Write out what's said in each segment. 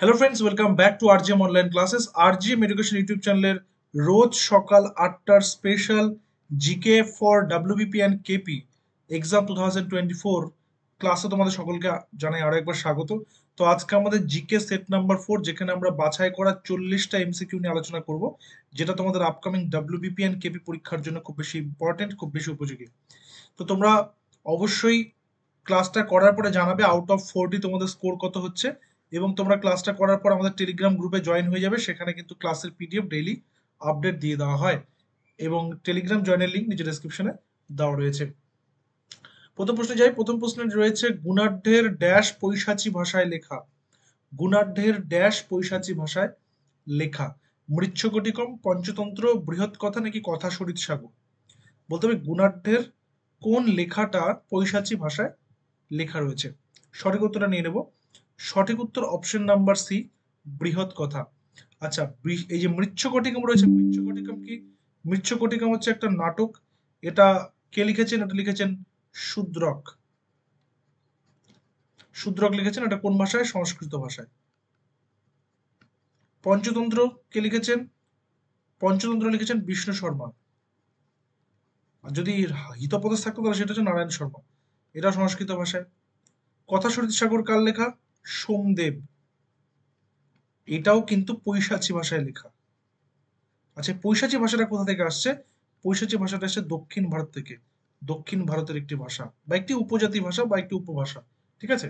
Hello friends, welcome back to RGM online classes. RGM education YouTube চ্যানেলের রোজ সকাল 8টার special GK for WBP and KP exam 2024 ক্লাসে তোমাদের সকলকে জানাই আরো একবার স্বাগত। তো আজকে আমাদের জিকে সেট নাম্বার 4, যেখানে আমরা বাছাই করা 40টা এমসিকিউ নিয়ে আলোচনা করব, যেটা তোমাদের আপকামিং ডাব্লিউবিপি অ্যান্ড কেপি পরীক্ষার জন্য খুব বেশি ইম্পর্টেন্ট, খুব বেশি উপযোগী। তো তোমরা অবশ্যই ক্লাসটা করার পরে জানাবে আউট অফ 40 তোমাদের স্কোর কত হচ্ছে, এবং তোমরা ক্লাসটা করার পর আমাদের টেলিগ্রাম গ্রুপে জয়েন হয়ে যাবে। সেখানে কিন্তু ক্লাসের পিডিএফ ডেইলি আপডেট দিয়ে দেওয়া হয়, এবং টেলিগ্রাম জয়েনের লিঙ্ক নিচে ডেসক্রিপশনে দেওয়া রয়েছে। প্রথম প্রশ্নে যাই। প্রথম প্রশ্নে রয়েছে গুণাঢ্যের ড্যাশ পৈশাচী ভাষায় লেখা। গুণাঢ্যের ড্যাশ পৈশাচী ভাষায় লেখা। মৃচ্ছকটিকম, পঞ্চতন্ত্র, বৃহৎ কথা নাকি কথা সরিৎ সাগর? বলতে হবে গুণাঢ্যের কোন লেখাটা পৈশাচী ভাষায় লেখা রয়েছে। সঠিক উত্তরটা নিয়ে নেব। সঠিক উত্তর অপশন নাম্বার সি, বৃহৎ কথা। আচ্ছা, এই যে মৃচ্ছকটিকম রয়েছে, মৃচ্ছকটিকম কি? মৃচ্ছকটিকম হচ্ছে একটা নাটক। এটা কে লিখেছেন? এটা লিখেছেন শূদ্রক। শূদ্রক লিখেছেন। এটা কোন ভাষায়? সংস্কৃত ভাষায়। পঞ্চতন্ত্র কে লিখেছেন? পঞ্চতন্ত্র লিখেছেন বিষ্ণু শর্মা। আর যদি হিতোপদেশ থাকতো তাহলে সেটা হচ্ছে নারায়ণ শর্মা। এটা সংস্কৃত ভাষায়। কথা সরিৎ সাগর কার লেখা? সোমদেব। এটাও কিন্তু পৈশাচী ভাষায় লেখা। আচ্ছা, পৈশাচী ভাষাটা কোথা থেকে আসছে? পৈশাচী ভাষাটা আসছে দক্ষিণ ভারত থেকে। দক্ষিণ ভারতের একটি ভাষা, বা একটি উপজাতি ভাষা, বা একটি উপভাষা। ঠিক আছে।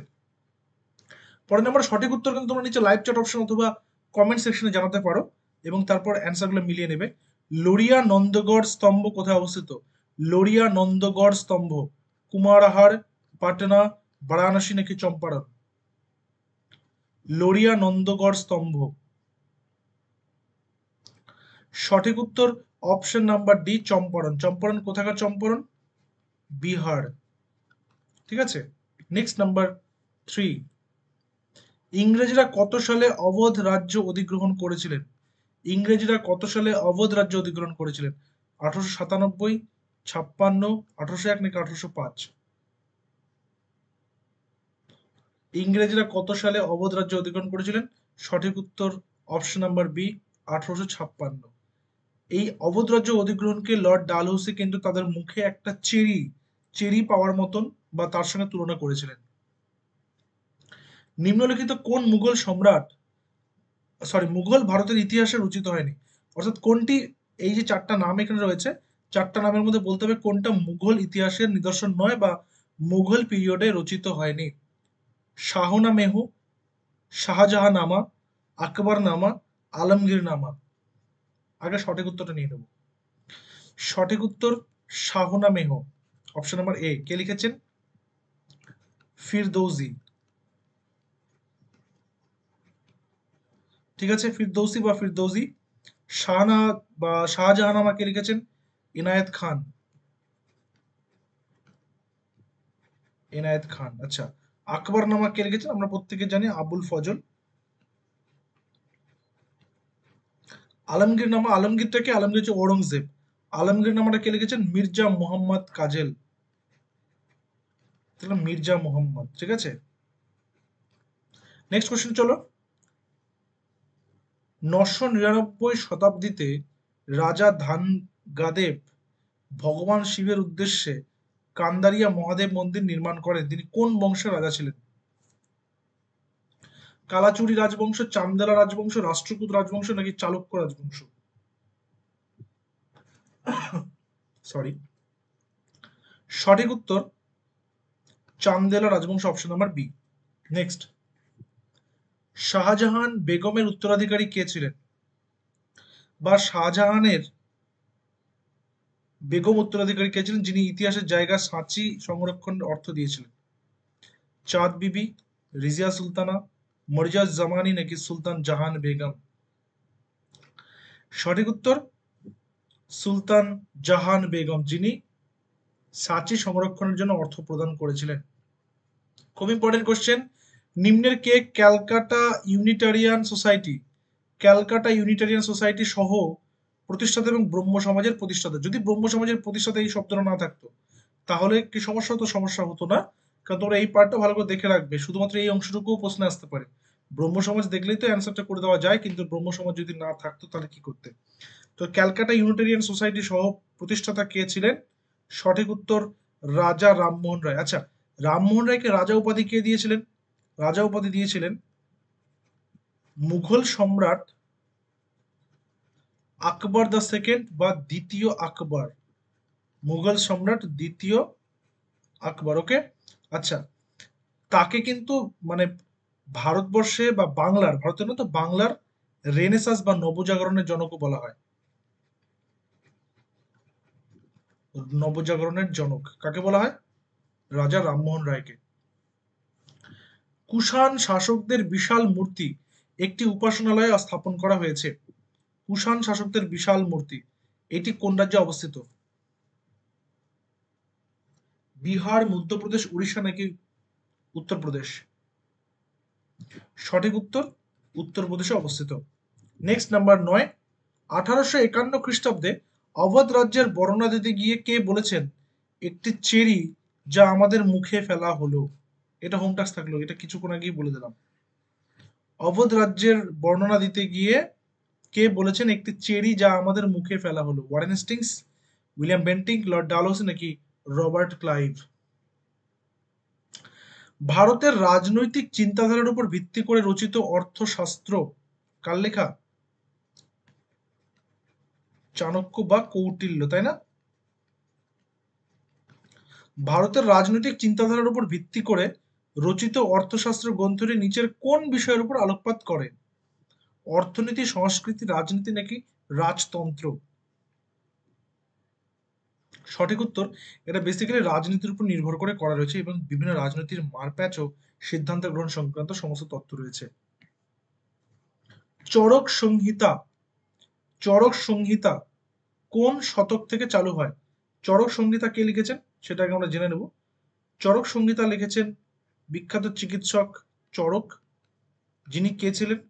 পরের নম্বর সঠিক উত্তর কিন্তু তোমরা নিচে লাইভ চ্যাট অপশন অথবা কমেন্ট সেকশনে জানাতে পারো, এবং তারপর অ্যান্সারগুলো মিলিয়ে নেবে। লড়িয়া নন্দগড় স্তম্ভ কোথায় অবস্থিত? লড়িয়া নন্দগড় স্তম্ভ কুমারহার, পাটনা, বারাণসী নাকি চম্পারণ? লড়িয়া নন্দগড় স্তম্ভ। সঠিক উত্তর option number D, Champaran. Champaran কোথাকার চম্পারণ? বিহার। ঠিক আছে। Next number 3। ইংরেজরা কত সালে অবধ রাজ্য অধিগ্রহণ করেছিলেন? ইংরেজরা কত সালে অবধ রাজ্য অধিগ্রহণ করেছিলেন? 1897, 56, 1801 নাকি 1805? ইংরেজরা কত সালে অবধ রাজ্য অধিগ্রহণ করেছিলেন? সঠিক উত্তর অপশন নাম্বার বি, 1856। এই অবধ রাজ্য অধিগ্রহণকে লর্ড ডালহৌসি কিন্তু তাদের মুখে একটা চেরি চেরি পাওয়ার মতন বা তার সঙ্গে তুলনা করেছিলেন। নিম্নলিখিত কোন মুঘল সম্রাট, মুঘল ভারতের ইতিহাসে রচিত হয়নি? অর্থাৎ কোনটি, এই যে চারটা নাম এখানে রয়েছে, চারটা নামের মধ্যে বলতে হবে কোনটা মুঘল ইতিহাসের নিদর্শন নয় বা মুঘল পিরিয়ডে রচিত হয়নি। শাহনামেহু, শাহজাহানামা, আকবর নামা, আলমগীর নামা। আগে সঠিক উত্তরটা নিয়ে নেব। সঠিক উত্তর শাহনামেহ, অপশন নাম্বার এ। কে লিখেছেন? ফিরদৌসি। ঠিক আছে, ফিরদৌসি বা ফিরদৌসি। শাহনা বা শাহজাহানামা কে লিখেছেন? ইনায়েত খান। এনায়েত খান। আচ্ছা, আকবর নামা কে লিখেছেন? আমরা প্রত্যেকে জানি আবুল ফজল। আলমগীর নামা, আলমগীরটাকে, আলমগীর হচ্ছে ঔরঙ্গজেব। আলমগীর নামাটা কে লিখেছেন? মির্জা মোহাম্মদ কাজেল। তাহলে মির্জা মোহাম্মদ। ঠিক আছে। নেক্সট কোশ্চেন চলো। 999 শতাব্দীতে রাজা ধানগাদেব ভগবান শিবের উদ্দেশ্যে কান্দারিয়া মহাদেব মন্দির নির্মাণ করেন। তিনি কোন বংশের রাজা ছিলেন? কালাচুরি রাজবংশ, চান্দেলা রাজবংশ, রাষ্ট্রকূট রাজবংশ নাকি চালুক্য রাজবংশ? সরি, সঠিক উত্তর চান্দেলা রাজবংশ, option number B. Next, Shahjahan বেগমের উত্তরাধিকারী কে ছিলেন? বা শাহজাহানের বেগম উত্তরাধিকারী কে ছিলেন যিনি ইতিহাসের জায়গা সাঁচি সংরক্ষণের অর্থ দিয়েছিলেন? চাঁদ বিবি, রিজিয়া সুলতানা, মর্যাদ জামানি নাকি সুলতান জাহান বেগম? সঠিক উত্তর সুলতান জাহান বেগম, যিনি সাঁচি সংরক্ষণের জন্য অর্থ প্রদান করেছিলেন। খুব ইম্পর্টেন্ট কোশ্চেন। নিম্নের কে ক্যালকাটা ইউনিটারিয়ান সোসাইটি, ক্যালকাটা ইউনিটারিয়ান সোসাইটি সহ প্রতিষ্ঠাতা এবং ব্রহ্ম সমাজের প্রতিষ্ঠাতা? যদি ব্রহ্ম সমাজের প্রতিষ্ঠাতা এই শব্দটা না থাকতো তাহলে কি সমস্যা হতো? সমস্যা হতো না, কারণ তোমরা এই পার্টটা ভালো করে দেখে রাখবে, শুধুমাত্র এই অংশটুকু প্রশ্নে আসতে পারে। ব্রহ্ম সমাজ দেখলেই তো অ্যান্সারটা করে দেওয়া যায়, কিন্তু ব্রহ্ম সমাজ যদি না থাকতো তাহলে কি করতে? তো ক্যালকাটা ইউনিটেরিয়ান সোসাইটি সহ প্রতিষ্ঠাতা কে ছিলেন? সঠিক উত্তর রাজা রামমোহন রায়। আচ্ছা, রামমোহন রায়কে রাজা উপাধি কে দিয়েছিলেন? রাজা উপাধি দিয়েছিলেন মুঘল সম্রাট আকবর দ্য সেকেন্ড বা দ্বিতীয় আকবর। মুঘল সম্রাট দ্বিতীয় আকবর। ওকে। আচ্ছা, তাকে কিন্তু মানে ভারতবর্ষে বা ভারতের না তো বাংলার রেনেসাঁস বা নবজাগরণের জনকও বলা হয়। নবজাগরণের জনক কাকে বলা হয়? রাজা রামমোহন রায়কে। কুষাণ শাসকদের বিশাল মূর্তি একটি উপাসনালয়ে স্থাপন করা হয়েছে। কুষাণ শাসকদের বিশাল মূর্তি এটি কোন রাজ্যে অবস্থিত? বিহার, মধ্যপ্রদেশ, উড়িষ্যা নাকি উত্তরপ্রদেশ? সঠিক উত্তর উত্তরপ্রদেশে অবস্থিত। Next number 9। 1851 খ্রিস্টাব্দে অবধ রাজ্যের বর্ণনা দিতে গিয়ে কে বলেছেন একটি চেরি যা আমাদের মুখে ফেলা হলো? এটা হোম টাস্ক থাকলো, এটা কিছুক্ষণ আগেই বলে দিলাম। অবধ রাজ্যের বর্ণনা দিতে গিয়ে কে বলেছেন একটি চেরি যা আমাদের মুখে ফেলা হলো? Warren Hastings, William Bentinck, Lord Dalhousie নাকি রবার্ট ক্লাইভ? ভারতের রাজনৈতিক চিন্তাধারার উপর ভিত্তি করে রচিত অর্থশাস্ত্র কার লেখা? চাণক্য বা কৌটিল্য, তাই না? ভারতের রাজনৈতিক চিন্তাধারার উপর ভিত্তি করে রচিত অর্থশাস্ত্র গ্রন্থটি নিচের কোন বিষয়ের উপর আলোকপাত করে? অর্থনীতি, সংস্কৃতি, রাজনীতি নাকি রাজতন্ত্র? সঠিক উত্তর এটা বেসিক্যালি রাজনীতির উপর নির্ভর করে করা রয়েছে এবং বিভিন্ন রাজনীতির মারপ্যাচ ও সিদ্ধান্ত গ্রহণ সংক্রান্ত সমস্ত তথ্য রয়েছে। চরক সংহিতা, চরক সংহিতা কোন শতক থেকে চালু হয়? চরক সংহিতা কে লিখেছেন সেটাকে আমরা জেনে নেব। চরক সংহিতা লিখেছেন বিখ্যাত চিকিৎসক চরক। যিনি কে ছিলেন?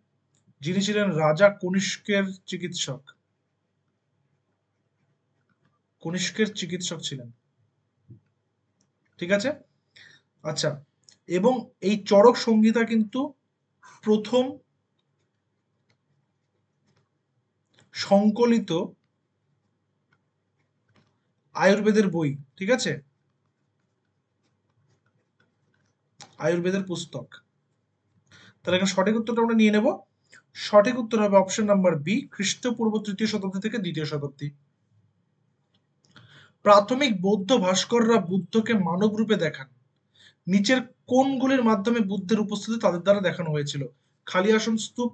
যিনি ছিলেন রাজা কনিষ্কের চিকিৎসক। কনিষ্কের চিকিৎসক ছিলেন। ঠিক আছে। আচ্ছা, এবং এই চরক সংহিতা কিন্তু প্রথম সংকলিত আয়ুর্বেদের বই। ঠিক আছে, আয়ুর্বেদের পুস্তক। তাহলে এখানে সঠিক উত্তরটা আমরা নিয়ে নেব। সঠিক উত্তর হবে অপশন নাম্বার বি, খ্রিস্টপূর্ব 3য় শতাব্দী থেকে 2য় শতাব্দী। প্রাথমিক বৌদ্ধ ভাস্কররা বুদ্ধকে মানব রূপে দেখান। নিচের কোনগুলির মাধ্যমে বুদ্ধের উপস্থিতি তাদের দ্বারা দেখানো হয়েছিল? খালি আসন স্তূপ,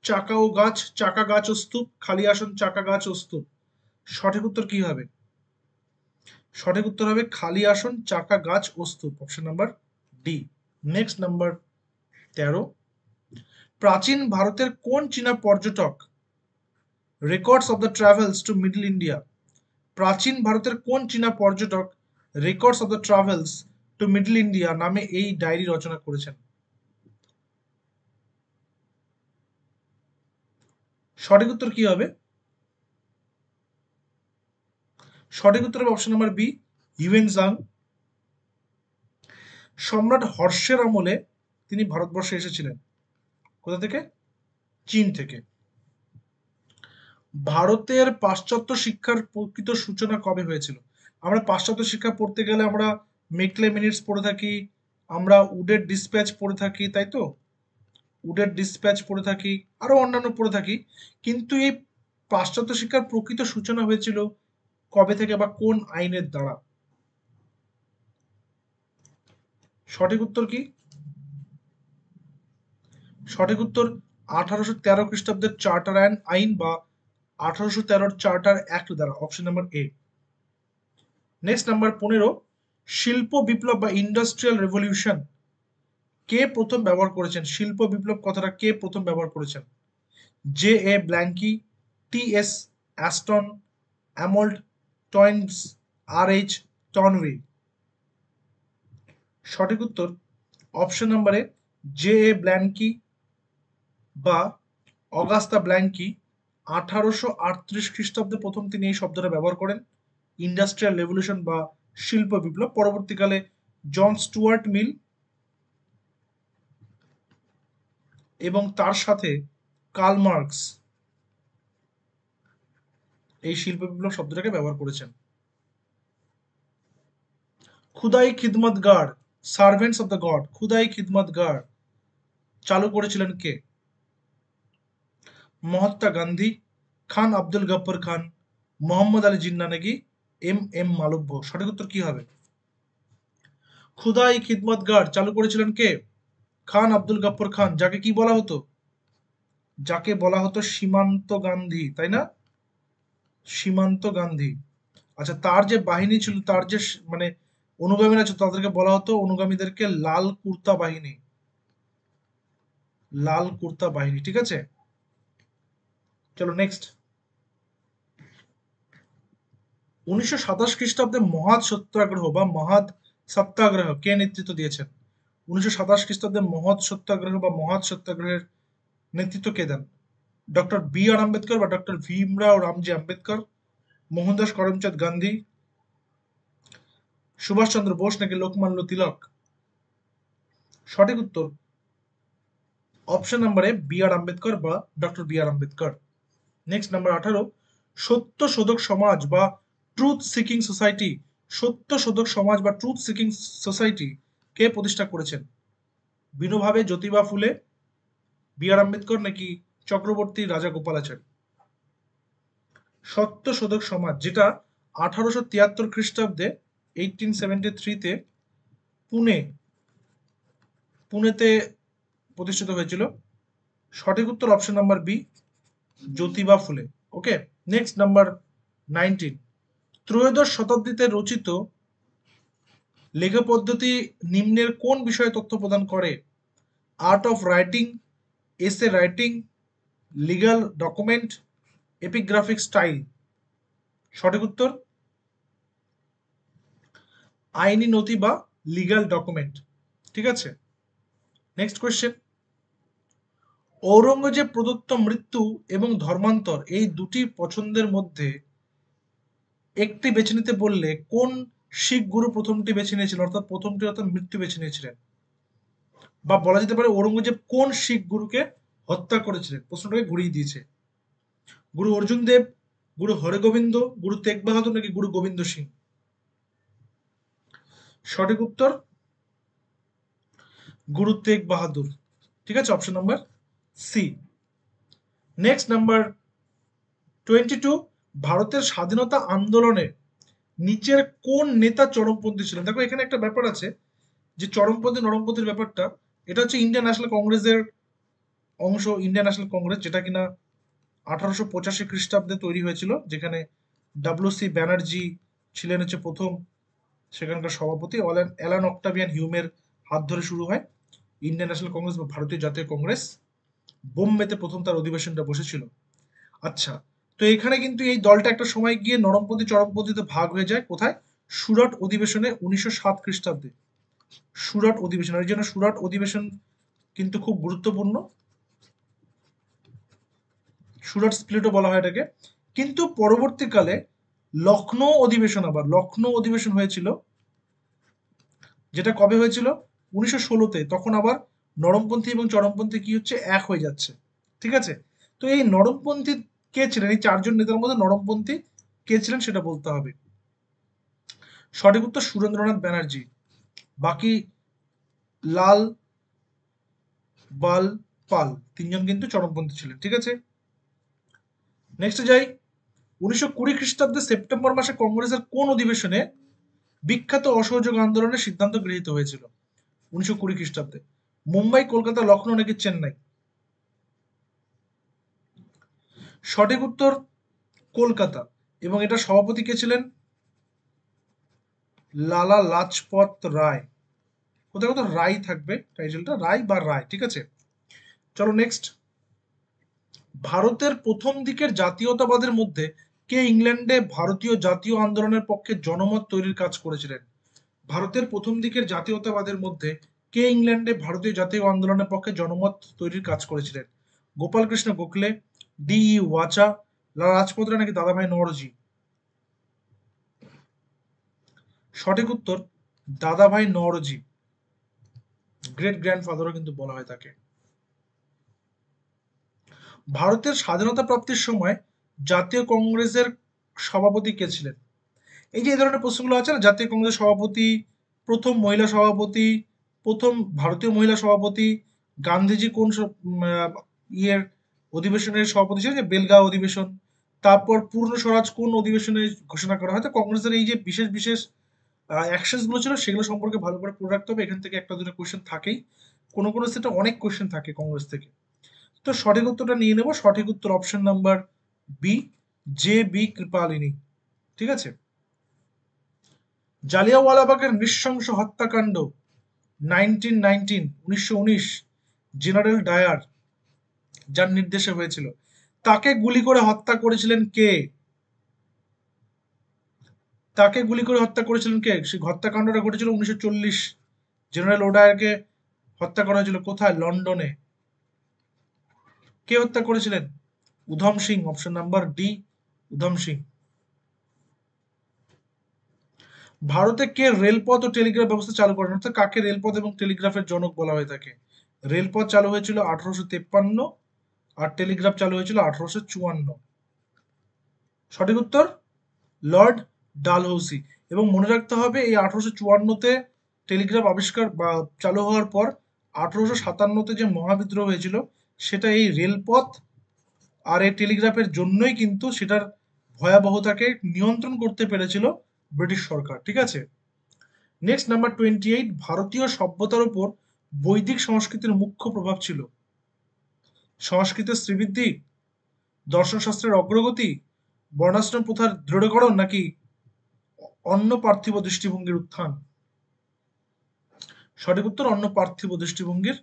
চাকা গাছ ও স্তূপ, খালি আসন চাকা গাছ ও স্তূপ। সঠিক উত্তর কি হবে? সঠিক উত্তর হবে খালি আসন চাকা গাছ ও স্তূপ, option number D. Next number 13। প্রাচীন ভারতের কোন চীনা পর্যটক records of the travels two middle India? প্রাচীন ভারতের কোন চীনা পর্যটক records of the travels two middle India নামে এই ডায়েরি রচনা করেছেন? সঠিক উত্তর কি হবে? সঠিক উত্তর হবে অপশন নাম্বার বি, হিউয়েন জাং। সম্রাট হর্ষের আমলে তিনি ভারতবর্ষে এসেছিলেন। কোথা থেকে? চীন থেকে। ভারতের পাশ্চাত্য শিক্ষার প্রকৃত সূচনা কবে হয়েছিল? আমরা পাশ্চাত্য শিক্ষা পড়তে গেলে আমরা মেকলে মিনিটস পড়ে থাকি, আমরা উডের ডিসপ্যাচ পড়ে থাকি, তাই তো? উডের ডিসপ্যাচ পড়ে থাকি, আরো অন্যান্য পড়ে থাকি। কিন্তু এই পাশ্চাত্য শিক্ষার প্রকৃত সূচনা হয়েছিল কবে থেকে বা কোন আইনের দ্বারা? সঠিক উত্তর কি? সঠিক উত্তর 1813 খ্রিস্টাব্দের চার্টার আইন বা 1813 চার্টার অ্যাক্ট দ্বারা, option number A. Next number 15। শিল্প বিপ্লব বা ইন্ডাস্ট্রিয়াল রেভলিউশন কে প্রথম ব্যবহার করেছেন? শিল্প বিপ্লব কথাটা কে প্রথম ব্যবহার করেছেন? J A Blanqui, T S Ashton, Arnold Toynbee, R H Tawney. সঠিক উত্তর অপশন নাম্বারে জে এ ব্ল্যাঙ্কি বা অগাস্তা ব্ল্যাঙ্কি। 1838 খ্রিস্টাব্দে প্রথম তিনি এই শব্দটা ব্যবহার করেন, ইন্ডাস্ট্রিয়াল রেভলিউশন বা শিল্প বিপ্লব। পরবর্তীকালে জন স্টুয়ার্ট মিল এবং তার সাথে কার্ল মার্কস এই শিল্প বিপ্লব শব্দটাকে ব্যবহার করেছেন। খুদাই Khidmatgar, servants of the god, খুদাই খিদমতগার চালু করেছিলেন কে? মহাত্মা গান্ধী, খান আব্দুল গফ্ফর খান, মোহাম্মদ আলী জিন্না নাকি এম এম মালব্য? সঠিক উত্তর কি হবে? খুদাই খিদমতগার চালু করেছিলেন কে? খান আব্দুল গফ্ফর খান, যাকে কি বলা হতো? যাকে বলা হতো সীমান্ত গান্ধী, তাই না? সীমান্ত গান্ধী। আচ্ছা, তার যে বাহিনী ছিল, তার যে মানে অনুগামীরা ছিল, তাদেরকে বলা হতো, অনুগামীদেরকে লাল কুর্তা বাহিনী, লাল কুর্তা বাহিনী। ঠিক আছে, চলো নেক্সট। 1927 খ্রিস্টাব্দে মহাদ সত্যাগ্রহ বা মহাদ সত্যাগ্রহ কে নেতৃত্ব দিয়েছেন? 1927 খ্রিস্টাব্দে মহৎ সত্যাগ্রহ বা মহাদ সত্যাগ্রহের নেতৃত্ব কে দেন? ডক্টর বি আর আম্বেদকর বা ডক্টর ভীমরাও রামজি আম্বেদকর, মোহনদাস করমচাঁদ গান্ধী, সুভাষচন্দ্র বোস নাকি লোকমান্য তিলক? সঠিক উত্তর অপশন নাম্বারে বি আর আম্বেদকর বা ডক্টর বি আর আম্বেদকর। নেক্সট নাম্বার 18, সত্য শোধক সমাজ বা ট্রুথ সিকিং সোসাইটি, সত্য শোধক সমাজ বা ট্রুথ সিকিং সোসাইটি কে প্রতিষ্ঠা করেছেন? বিনোভাবে, জ্যোতিবা ফুলে, বি আর আম্বেদকর নাকি চক্রবর্তী রাজাগোপালাচারী? সত্য শোধক সমাজ, যেটা 1873 খ্রিস্টাব্দে 1873-তে পুনে পুনেতে প্রতিষ্ঠিত হয়েছিল। সঠিক উত্তর অপশন নাম্বার বি, জ্যোতিবা ফুলে। ওকে, নেক্সট নাম্বার 19, ত্রয়োদশ শতাব্দীতে রচিত লেখা পদ্ধতি নিম্নের কোন বিষয়ে তথ্য প্রদান করে? Art of writing, essay writing, legal document, epigraphic style? সঠিক উত্তর আইনি নথি বা লিগ্যাল ডকুমেন্ট। ঠিক আছে, নেক্সট কোয়েশ্চেন, ঔরঙ্গজেব প্রদত্ত মৃত্যু এবং ধর্মান্তর এই দুটি পছন্দের মধ্যে একটি বেছে নিতে বললে কোন শিখ গুরু প্রথমটি বেছে নিয়েছিলেন, অর্থাৎ প্রথমটি অর্থাৎ মৃত্যু বেছে নিয়েছিলেন? বা বলা যেতে পারে ঔরঙ্গজেব কোন শিখ গুরুকে হত্যা করেছিলেন? প্রশ্নটাকে ঘুরিয়ে দিয়েছে। গুরু অর্জুন দেব, গুরু হরগোবিন্দ, গুরু তেগ বাহাদুর নাকি গুরু গোবিন্দ সিং? সঠিক উত্তর গুরু তেগ বাহাদুর। ঠিক আছে, option number C. Next number 22, ভারতের স্বাধীনতা আন্দোলনে নিচের কোন নেতা চরমপন্থী ছিলেন? দেখো এখানে একটা ব্যাপার আছে, যে চরমপন্থী নরমপন্থীর ব্যাপারটা, এটা হচ্ছে ইন্ডিয়ান ন্যাশনাল কংগ্রেসের অংশ। ইন্ডিয়ান ন্যাশনাল কংগ্রেস, যেটা কিনা 1885 খ্রিস্টাব্দে তৈরি হয়েছিল, যেখানে ডাব্লিউ সি ব্যানার্জি ছিলেন হচ্ছে প্রথম সেখানকার সভাপতি। অ্যালান অক্টাভিয়ান হিউমের হাত ধরে শুরু হয় ইন্ডিয়ান ন্যাশনাল কংগ্রেস বা ভারতীয় জাতীয় কংগ্রেস। বোম্বেতে প্রথম তার অধিবেশনটা বসেছিল। আচ্ছা, তো এখানে কিন্তু এই দলটা একটা সময় গিয়ে নরমপন্থী চরমপন্থীতে ভাগ হয়ে যায়। কোথায়? সুরাট অধিবেশনে 1907 খ্রিস্টাব্দে। সুরাট অধিবেশন, এর জন্য সুরাট অধিবেশন কিন্তু খুব গুরুত্বপূর্ণ। সুরাট স্প্লিটও বলা হয় এটাকে। কিন্তু পরবর্তীকালে লখনৌ অধিবেশন, আবার লখনৌ অধিবেশন হয়েছিল, যেটা কবে হয়েছিল? 1916-তে। তখন আবার নরমপন্থী এবং চরমপন্থী কি হচ্ছে? এক হয়ে যাচ্ছে। ঠিক আছে, তো এই নরমপন্থী কে ছিলেন? এই চারজন নেতার মধ্যে নরমপন্থী কে ছিলেন সেটা বলতে হবে। সঠিক উত্তর সুরেন্দ্রনাথ ব্যানার্জি। বাকি লাল, বাল, পাল তিনজন কিন্তু চরমপন্থী ছিলেন। ঠিক আছে, নেক্সট যাই। 1920 খ্রিস্টাব্দে সেপ্টেম্বর মাসে কংগ্রেসের কোন অধিবেশনে বিখ্যাত অসহযোগ আন্দোলনের সিদ্ধান্ত গৃহীত হয়েছিল? 1920 খ্রিস্টাব্দে মুম্বাই, কলকাতা, লখনৌ নাকি চেন্নাই? সঠিক উত্তর কলকাতা। এবং এটা সভাপতি কে ছিলেন? লালা লাজপত রায়। কোথাও কোথাও রায় থাকবে, টাইটেলটা রায় বা রায়। ঠিক আছে, চলো নেক্সট। ভারতের প্রথম দিকের জাতীয়তাবাদের মধ্যে কে ইংল্যান্ডে ভারতীয় জাতীয় আন্দোলনের পক্ষে জনমত তৈরির কাজ করেছিলেন? ভারতের প্রথম দিকের জাতীয়তাবাদের মধ্যে কে ইংল্যান্ডে ভারতীয় জাতীয় আন্দোলনের পক্ষে জনমত তৈরির কাজ করেছিলেন? গোপাল কৃষ্ণ গোখলে, ডি ই ওয়াচা, লালা লাজপত রায় নাকি দাদাভাই নওরোজি? সঠিক উত্তর দাদাভাই নওরোজি। গ্রেট গ্র্যান্ডফাদারও কিন্তু বলা হয় তাকে। ভারতের স্বাধীনতা প্রাপ্তির সময় জাতীয় কংগ্রেসের সভাপতি কে ছিলেন? এই যে এই ধরনের প্রশ্নগুলো আছে না, জাতীয় কংগ্রেসের সভাপতি, প্রথম মহিলা সভাপতি, প্রথম ভারতীয় মহিলা সভাপতি, গান্ধীজি কোন ইয়ের অধিবেশনের সভাপতি ছিলেন, যে বেলগাঁও অধিবেশন, তারপর পূর্ণ স্বরাজ কোন অধিবেশনে ঘোষণা করা হয়। তো কংগ্রেসের এই যে বিশেষ বিশেষ অ্যাকশনস গুলো ছিল সেগুলো সম্পর্কে ভালো করে পড়ে রাখতে হবে। এখান থেকে একটা দুটো কোয়েশ্চেন থাকেই, কোনো কোনো সেটা অনেক কোয়েশ্চেন থাকে কংগ্রেস থেকে। তো সঠিক উত্তরটা নিয়ে নেব। সঠিক উত্তর option number B, J B Kripalani. ঠিক আছে। জালিয়ানওয়ালাবাগের নৃশংস হত্যাকাণ্ড 1919 জেনারেল ডায়ার যার নির্দেশে হয়েছিল, তাকে গুলি করে হত্যা করেছিলেন কে? তাকে গুলি করে হত্যা করেছিলেন কে? সেই হত্যাকাণ্ডটা ঘটেছিল 1940। জেনারেল ওডায়ারকে হত্যা করা হয়েছিল কোথায়? লন্ডনে। কে হত্যা করেছিলেন? Udham Singh. Option number D, Udham Singh. ভারতে কে রেলপথ ও টেলিগ্রাফ ব্যবস্থা চালু করেন? অর্থাৎ কাকে রেলপথ এবং টেলিগ্রাফের জনক বলা হয়ে থাকে? রেলপথ চালু হয়েছিল 1853, আর টেলিগ্রাফ চালু হয়েছিল 1854। সঠিক উত্তর লর্ড ডালহৌসি। এবং মনে রাখতে হবে এই 1854-তে টেলিগ্রাফ আবিষ্কার বা চালু হওয়ার পর 1857-তে যে মহাবিদ্রোহ হয়েছিল সেটা এই রেলপথ আর এই টেলিগ্রাফের জন্যই কিন্তু সেটার ভয়াবহতাকে নিয়ন্ত্রণ করতে পেরেছিল ব্রিটিশ সরকার। ঠিক আছে। নেক্সট নাম্বার 28, ভারতীয় সভ্যতার উপর বৈদিক সংস্কৃতির মুখ্য প্রভাব ছিল। সংস্কৃতের শ্রীবৃদ্ধি, দর্শন শাস্ত্রের অগ্রগতি, বর্ণাশ্রম প্রথার দৃঢ়করণ, নাকি অন্য পার্থিব দৃষ্টিভঙ্গির উত্থান? সঠিক উত্তর অন্য পার্থিব দৃষ্টিভঙ্গির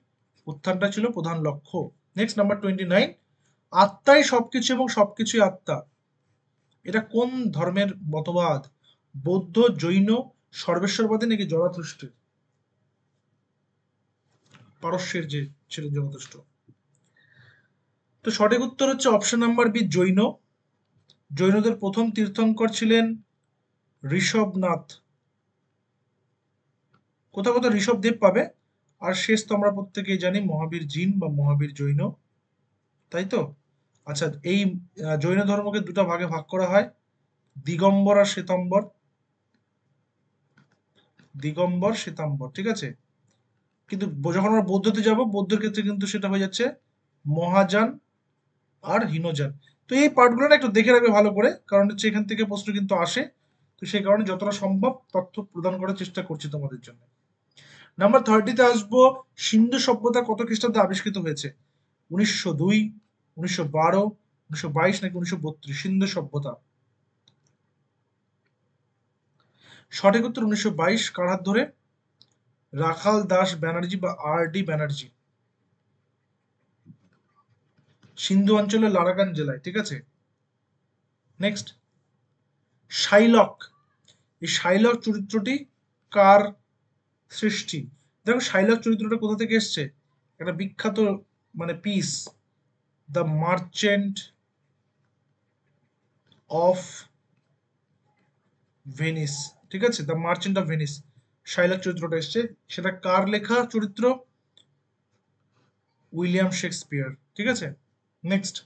উত্থানটা ছিল প্রধান লক্ষ্য। নেক্সট নাম্বার 29, আত্মাই সবকিছু এবং সবকিছুই আত্মা, এটা কোন ধর্মের মতবাদ? বৌদ্ধ, জৈন, সর্বেশ্বরবাদী, নাকি জরাথুস্ট্রের? পারস্যের যে ছিলেন জরাথুস্ট্র। তো সঠিক উত্তর হচ্ছে অপশন নাম্বার বি, জৈন। জৈনদের প্রথম তীর্থঙ্কর ছিলেন ঋষভনাথ। কোথাও কোথাও ঋষভদেব পাবে। আর শেষ তো আমরা প্রত্যেকেই জানি মহাবীর জিন বা মহাবীর জৈন, তাই তো? আচ্ছা, এই জৈন ধর্মকে দুটো ভাগে ভাগ করা হয়, দিগম্বর আর শ্বেতাম্বর। দিগম্বর, শ্বেতাম্বর, ঠিক আছে। কিন্তু যখন আমরা বৌদ্ধতে যাব, বৌদ্ধের ক্ষেত্রে কিন্তু সেটা হয়ে যাচ্ছে মহাযান আর হীনযান। তো এই পার্টগুলো না একটু দেখে রাখবে ভালো করে, কারণ হচ্ছে এখান থেকে প্রশ্ন কিন্তু আসে। তো সেই কারণে যতটা সম্ভব তথ্য প্রদান করার চেষ্টা করছি তোমাদের জন্য। নাম্বার 30-তে আসবো। সিন্ধু সভ্যতা কত খ্রিস্টাব্দে আবিষ্কৃত হয়েছে? 1902, 1912, 1922, নাকি 1932? সিন্ধু সভ্যতা। সঠিক উত্তর 1922। কার হাত ধরে? রাখাল দাস ব্যানার্জি বা আর ডি ব্যানার্জি। সিন্ধু অঞ্চলের লারাকান জেলায়। ঠিক আছে। Next, Shylock. এই শাইলক চরিত্রটি কার সৃষ্টি? দেখো শাইলক চরিত্রটা কোথা থেকে এসছে? একটা বিখ্যাত piece, the merchant of Venice. ঠিক আছে, the merchant of Venice, Shylock চরিত্রটা এসছে। সেটা কার লেখা চরিত্র? William Shakespeare. ঠিক আছে। Next,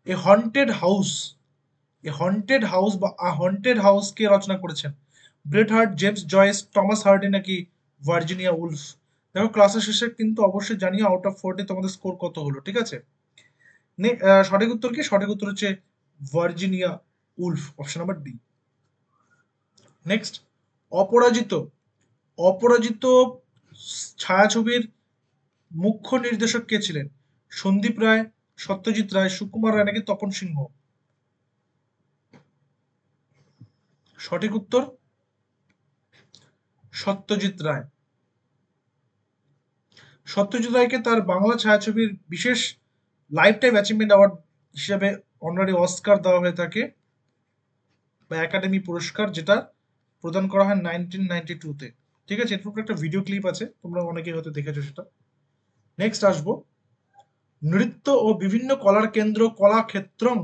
a haunted house. A haunted house বা আ হন্টেড হাউস কে রচনা করেছেন? Bret Harte, James Joyce, Thomas Hardy, নাকি ভার্জিনিয়া উলফ? দেখো ক্লাসের শেষে কিন্তু অবশ্যই জানিও আউট অফ 40 তোমাদের স্কোর কত হলো। ঠিক আছে। সঠিক উত্তর কি? সঠিক উত্তর হচ্ছে Virginia Wolf. Option number D. Next, অপরাজিত। অপরাজিত ছায়াছবির মুখ্য নির্দেশক কে ছিলেন? সন্দীপ রায়, সত্যজিৎ রায়, সুকুমার রায়, নাকি তপন সিংহ? সঠিক উত্তর সত্যজিৎ রায়। সত্যজিৎ রায়কে তার বাংলা ছায়াছবির বিশেষ লাইফ টাইম অ্যাচিভমেন্ট অ্যাওয়ার্ড হিসেবে অনারারি অস্কার দেওয়া হয়ে থাকে, বা একাডেমি পুরস্কার, যেটা প্রদান করা হয় 1992-তে। ঠিক আছে। এর উপর একটা ভিডিও ক্লিপ আছে, তোমরা অনেকেই হয়তো দেখেছো সেটা। নেক্সট আসবো, নৃত্য ও বিভিন্ন কলার কেন্দ্র কলাক্ষেত্রম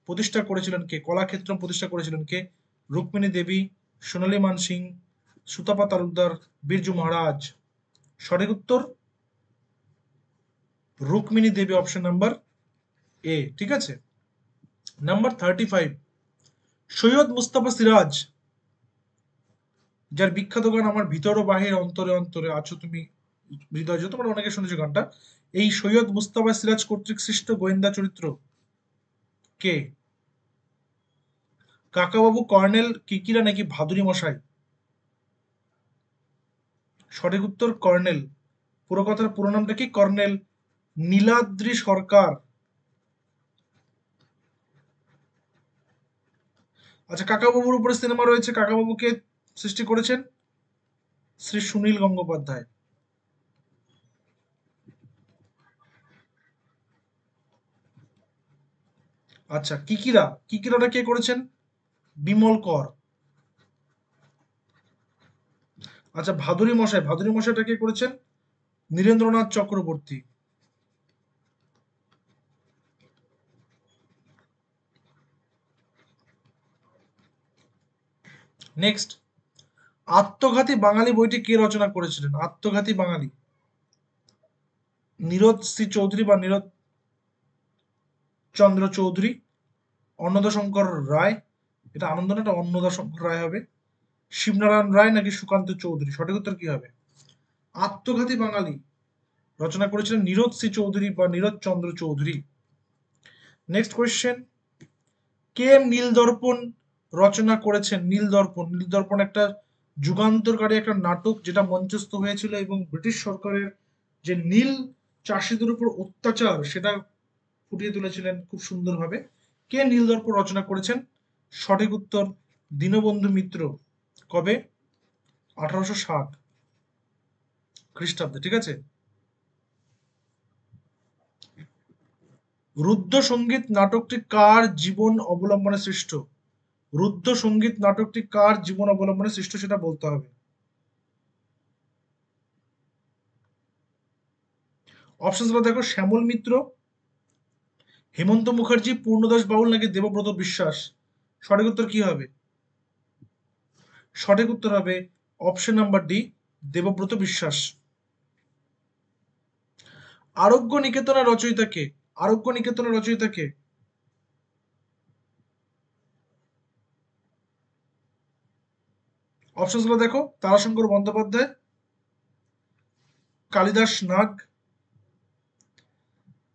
প্রতিষ্ঠা করেছিলেন কে? কলাক্ষেত্রম প্রতিষ্ঠা করেছিলেন কে? রুক্মিণী দেবী, সোনালী মানসিং, সুতাপা তালুকদার, বিরজু মহারাজ? সঠিক উত্তর রুক্মিণী দেবী, অপশন নাম্বার এ। ঠিক আছে। নাম্বার 35, সৈয়দ মুস্তাফা সিরাজ, যার বিখ্যাত গান আমার ভিতর ও বাহির অন্তরে অন্তরে আছো তুমি হৃদয়, যত তোমরা অনেকে শুনেছো গানটা। এই সৈয়দ মুস্তাফা সিরাজ কর্তৃক সৃষ্ট গোয়েন্দা চরিত্র কে? কাকাবাবু, কর্নেল, কিকিরা নাকি ভাদুরী মশাই? সঠিক উত্তর কর্নেল। পুরো কথার পুরো নামটা কি? কর্নেল নীলাদ্রি সরকার। আচ্ছা, কাকাবাবুর উপরে সিনেমা রয়েছে, কাকাবাবুকে সৃষ্টি করেছেন শ্রী সুনীল গঙ্গোপাধ্যায়। আচ্ছা, কিকিরা, কিকিরাটা কে করেছেন? বিমল কর। আচ্ছা, ভাদুরী মশাই, ভাদুরী মশাইটা কে করেছেন? নীরেন্দ্রনাথ চক্রবর্তী। নেক্সট, আত্মঘাতী বাঙালি বইটি কে রচনা করেছিলেন? আত্মঘাতী বাঙালি, নীরদ সি চৌধুরী বা নীরদ চন্দ্র চৌধুরী, অন্নদাশঙ্কর রায়, এটা আনন্দ না, এটা অন্নদাশঙ্কর রায় হবে, শিবনারায়ণ রায় নাকি সুকান্ত চৌধুরী? সঠিক উত্তর কি হবে? আত্মঘাতী বাঙালি রচনা করেছিলেন নীরদ সি চৌধুরী বা নীরদ চন্দ্র চৌধুরী। নেক্সট কোয়েশ্চেন, কে নীলদর্পণ রচনা করেছেন? নীলদর্পণ, নীলদর্পণ একটা যুগান্তরকারী একটা নাটক যেটা মঞ্চস্থ হয়েছিল এবং ব্রিটিশ সরকারের যে নীল চাষীদের উপর অত্যাচার সেটা ফুটিয়ে তুলেছিলেন খুব সুন্দরভাবে। কে নীলদর্পণ রচনা করেছেন? সঠিক উত্তর দীনবন্ধু মিত্র। কবে? 1860 খ্রিস্টাব্দে। ঠিক আছে। রুদ্র সঙ্গীত নাটকটি কার জীবন অবলম্বনে সৃষ্ট? রুদ্র সঙ্গীত নাটকটি কার জীবন অবলম্বনে সৃষ্ট সেটা বলতে হবে। অপশনগুলো দেখো, শ্যামল মিত্র, হেমন্ত মুখার্জি, পূর্ণদাস বাউল নাকি দেবব্রত বিশ্বাস? সঠিক উত্তর কি হবে? সঠিক উত্তর হবে অপশন নাম্বার ডি, দেবব্রত বিশ্বাস। আরোগ্য নিকেতনের রচয়িতা কে? আরোগ্য নিকেতনের রচয়িতা কে? অপশনগুলো দেখো, তারাশঙ্কর বন্দ্যোপাধ্যায়, কালিদাস নাগ,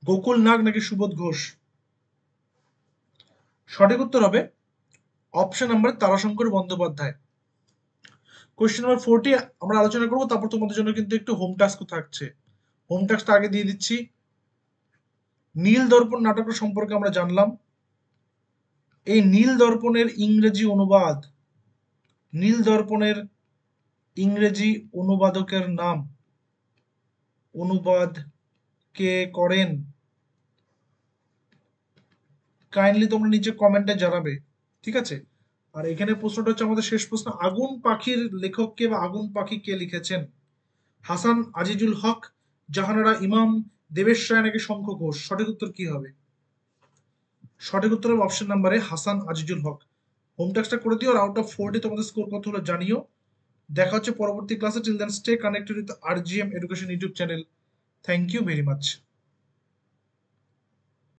গোকুল নাগ নাকি সুবোধ ঘোষ? সঠিক উত্তর হবে option number Tarashankar Bandyopadhyay. Question number 40 আমরা আলোচনা করবো, তারপর তোমাদের জন্য কিন্তু একটু হোম টাস্ক থাকছে। হোম টাস্কটা আগে দিয়ে দিচ্ছি। নীল দর্পণ নাটকের সম্পর্কে আমরা জানলাম। এই নীল দর্পণের ইংরেজি অনুবাদ, নীল দর্পণের ইংরেজি অনুবাদকের নাম, অনুবাদ কে করেন? কাইন্ডলি তোমরা নিচে কমেন্টে জানাবে। ঠিক আছে। আর এখানে প্রশ্নটা হচ্ছে আমাদের শেষ প্রশ্ন, আগুন পাখির লেখক কে বা আগুন পাখি কে লিখেছেন? হাসান আজিজুল হক, জাহানারা ইমাম, দেবেশ রায় নাকি শঙ্খ ঘোষ? সঠিক উত্তর কি হবে? সঠিক উত্তর হবে অপশন নাম্বারে হাসান আজিজুল হক। হোম টাস্কটা করে দিও, আর আউট অফ 40 তোমাদের স্কোর কত হলো জানিও। দেখা হচ্ছে পরবর্তী ক্লাসে। Till then stay connected with RGM education YouTube channel. Thank you very much.